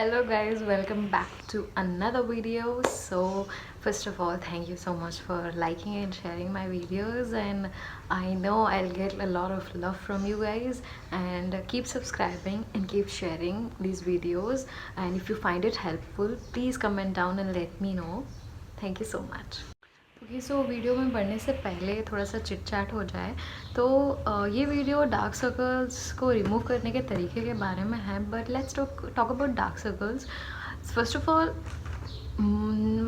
Hello guys, welcome back to another video. So first of all, thank you so much for liking and sharing my videos, and I know I'll get a lot of love from you guys, and keep subscribing and keep sharing these videos, and if you find it helpful, please comment down and let me know. Thank you so much. Okay so video में बढ़ने से पहले थोड़ा सा chit chat हो जाए तो ये वीडियो डार्क सर्कल्स को रिमूव करने के तरीके के बारे में है, but let's talk about dark circles. First of all,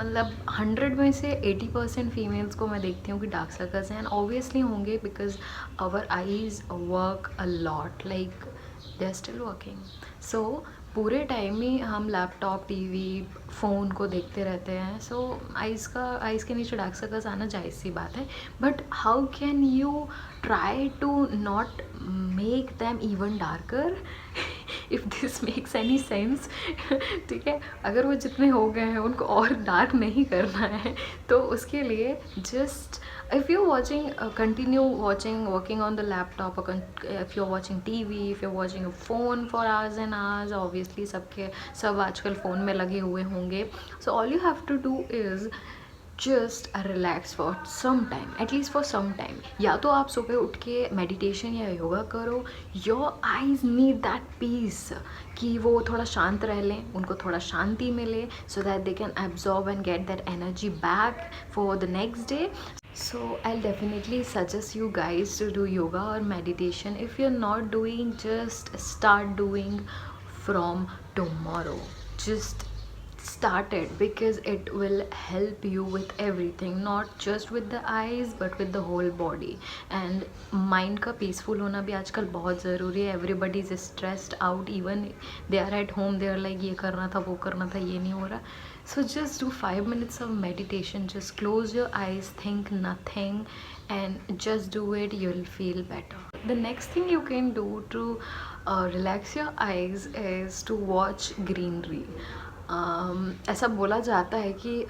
मतलब 100 में से 80% फीमेल्स को मैं देखती हूँ कि डार्क सर्कल्स हैं, एंड ऑब्वियसली होंगे because our eyes work a lot, like they are still working. So पूरे टाइम ही हम लैपटॉप, टीवी, फ़ोन को देखते रहते हैं. सो आइज़ के नीचे डार्क सर्कल्स आना जायज़ सी बात है, but how can you try to not make them even darker if this makes any sense. ठीक है, अगर वो जितने हो गए हैं उनको और डार्क नहीं करना है तो उसके लिए just if you're watching continue watching working on the laptop, or if you're watching TV, if you're watching a phone for hours and hours, obviously सब आजकल फ़ोन में लगे हुए होंगे. So all you have to do is just relax for some time, at least for some time. या तो आप सुबह उठ के मेडिटेशन या योगा करो. Your eyes need that peace, कि वो थोड़ा शांत रह लें, उनको थोड़ा शांति मिले, so that they can absorb and get that energy back for the next day. So I'll definitely suggest you guys to do yoga or meditation. If you're not doing, just start doing from tomorrow. Just start it, because it will help you with everything, not just with the eyes but with the whole body. And mind का peaceful होना भी आजकल बहुत ज़रूरी है. Everybody is stressed out, even they are at home, they are like ये करना था, वो करना था, ये नहीं हो रहा. So just do 5 minutes of meditation. Just close your eyes, think nothing, and just do it. You'll feel better. The next thing you can do to relax your eyes is to watch greenery. ऐसा बोला जाता है कि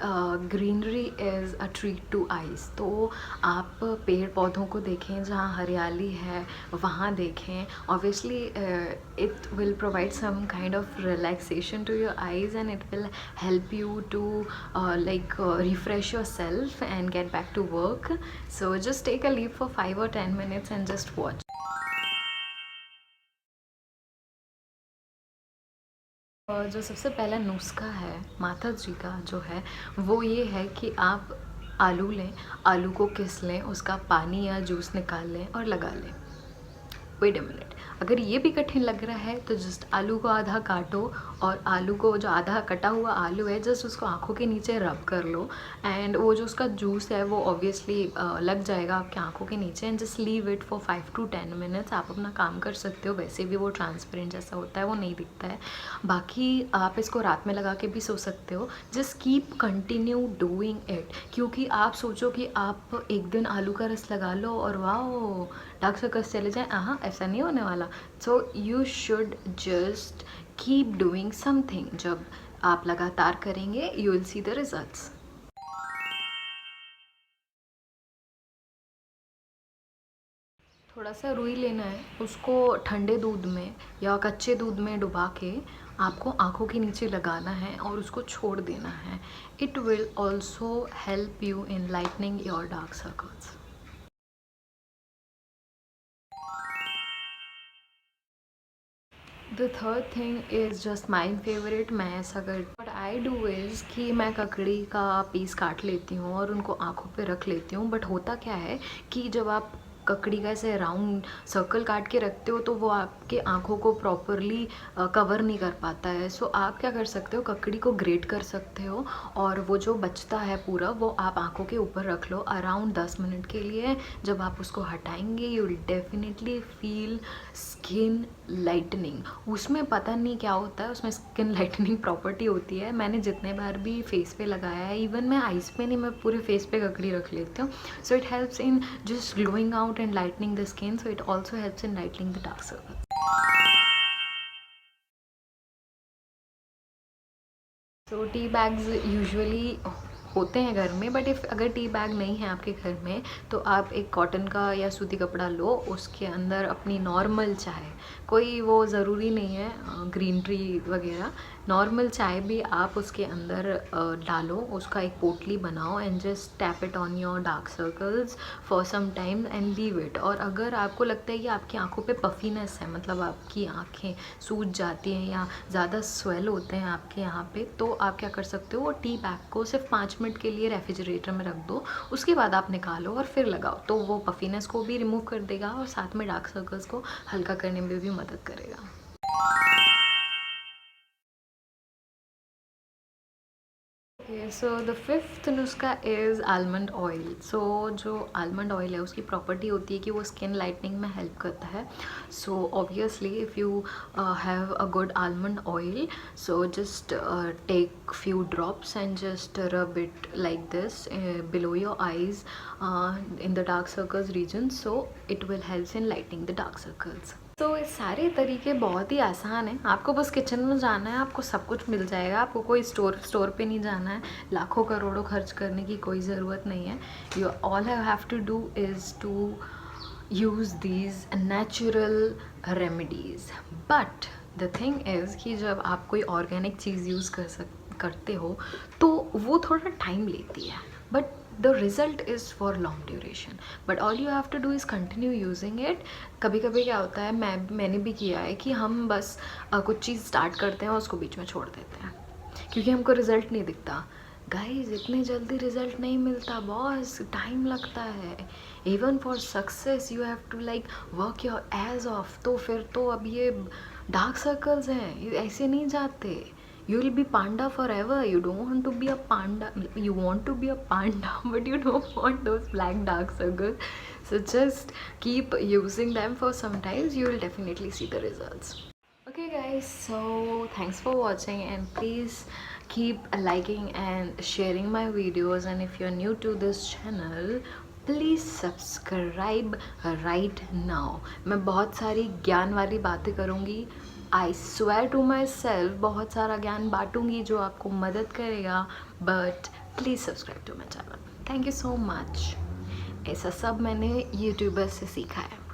greenery is a treat to eyes. तो आप पेड़ पौधों को देखें, जहाँ हरियाली है वहाँ देखें. Obviously it will provide some kind of relaxation to your eyes, and it will help you to refresh yourself and get back to work. So just take a leap for 5 or 10 minutes and just watch. जो सबसे पहला नुस्खा है माता जी का जो है, वो ये है कि आप आलू लें, आलू को घिस लें, उसका पानी या जूस निकाल लें और लगा लें. वेट अ मिनट, अगर ये भी कठिन लग रहा है तो जस्ट आलू को आधा काटो, और आलू को, जो आधा कटा हुआ आलू है, जस्ट उसको आँखों के नीचे रब कर लो, एंड वो जो उसका जूस है वो ऑब्वियसली लग जाएगा आपके आँखों के नीचे, and just leave it for 5 to 10 minutes. आप अपना काम कर सकते हो. वैसे भी वो ट्रांसपेरेंट जैसा होता है, वो नहीं दिखता है. बाकी आप इसको रात में लगा के भी सो सकते हो. Just keep continue doing it, क्योंकि आप सोचो कि आप एक दिन आलू का रस लगा लो और वाओ डार्क सर्कल्स चले जाएँ, हाँ ऐसा नहीं होने वाला. So you should just keep doing something. जब आप लगातार करेंगे, you will see the results. थोड़ा सा रुई लेना है, उसको ठंडे दूध में या कच्चे दूध में डुबा के आपको आँखों के नीचे लगाना है और उसको छोड़ देना है. It will also help you in lightning your dark circles. The third thing is just my favourite. मैं ऐसा कर, वट आई डू इज़ कि मैं ककड़ी का पीस काट लेती हूँ और उनको आँखों पे रख लेती हूँ. बट होता क्या है कि जब आप ककड़ी का ऐसे राउंड सर्कल काट के रखते हो तो वो आपके आँखों को प्रॉपरली कवर नहीं कर पाता है. सो आप क्या कर सकते हो, ककड़ी को ग्रेट कर सकते हो, और वो जो बचता है पूरा वो आप आँखों के ऊपर रख लो अराउंड 10 मिनट के लिए. जब आप उसको हटाएंगे, you will definitely feel skin lightening. उसमें पता नहीं क्या होता है, उसमें स्किन लाइटनिंग प्रॉपर्टी होती है. मैंने जितने बार भी फेस पे लगाया है, इवन मैं आइज़ पे नहीं, मैं पूरे फेस पे ककड़ी रख लेती हूँ. So it helps in just glowing out and lightening the skin. So it also helps in lightening the dark circles. So tea bags usually होते हैं घर में, बट अगर टी बैग नहीं है आपके घर में तो आप एक कॉटन का या सूती कपड़ा लो, उसके अंदर अपनी नॉर्मल चाय, कोई वो ज़रूरी नहीं है ग्रीन टी वगैरह, नॉर्मल चाय भी आप उसके अंदर डालो, उसका एक पोटली बनाओ and just tap it on your dark circles for some time and leave it. और अगर आपको लगता है कि आपकी आंखों पे पफीनेस है, मतलब आपकी आंखें सूज जाती हैं या ज़्यादा स्वेल होते हैं आपके यहाँ पे, तो आप क्या कर सकते हो, वो टी बैग को सिर्फ 5 मिनट के लिए रेफ्रिजरेटर में रख दो, उसके बाद आप निकालो और फिर लगाओ, तो वो पफीनेस को भी रिमूव कर देगा और साथ में डार्क सर्कल्स को हल्का करने में भी मदद करेगा। ओके, सो द फिफ्थ नुस्खा इज़ आलमंड ऑयल। सो जो आलमंड ऑयल है उसकी प्रॉपर्टी होती है कि वो स्किन लाइटनिंग में हेल्प करता है। So obviously if you have a good almond oil, so just take few drops and just rub it like this below your eyes in the dark circles region, so it will help in lightening the dark circles. तो ये सारे तरीके बहुत ही आसान हैं, आपको बस kitchen में जाना है, आपको सब कुछ मिल जाएगा, आपको कोई स्टोर पे नहीं जाना है, लाखों करोड़ों खर्च करने की कोई ज़रूरत नहीं है। You all you have to do is to use these natural remedies. But the thing is कि जब आप कोई ऑर्गेनिक चीज़ यूज़ करते हो तो वो थोड़ा टाइम लेती है, but the result is for long duration, but all you have to do is continue using it. कभी कभी क्या होता है, मैंने भी किया है कि हम बस कुछ चीज़ स्टार्ट करते हैं और उसको बीच में छोड़ देते हैं क्योंकि हमको रिज़ल्ट नहीं दिखता। गाइज, इतनी जल्दी रिज़ल्ट नहीं मिलता बॉस, टाइम लगता है। Even for success you have to like work your edge off. तो फिर तो अब ये डार्क सर्कल्स हैं, ये ऐसे नहीं जाते। You will be panda forever. You don't want to be a panda. You want to be a panda, but you don't want those black dark circles. So just keep using them for some times. You will definitely see the results. Okay guys, so thanks for watching and please keep liking and sharing my videos, and if you're new to this channel, please subscribe right now. मैं बहुत सारी ज्ञान वाली बातें करूँगी, I swear to myself, बहुत सारा ज्ञान बांटूँगी जो आपको मदद करेगा, but please subscribe to my channel. Thank you so much. ऐसा सब मैंने यूट्यूबर से सीखा है।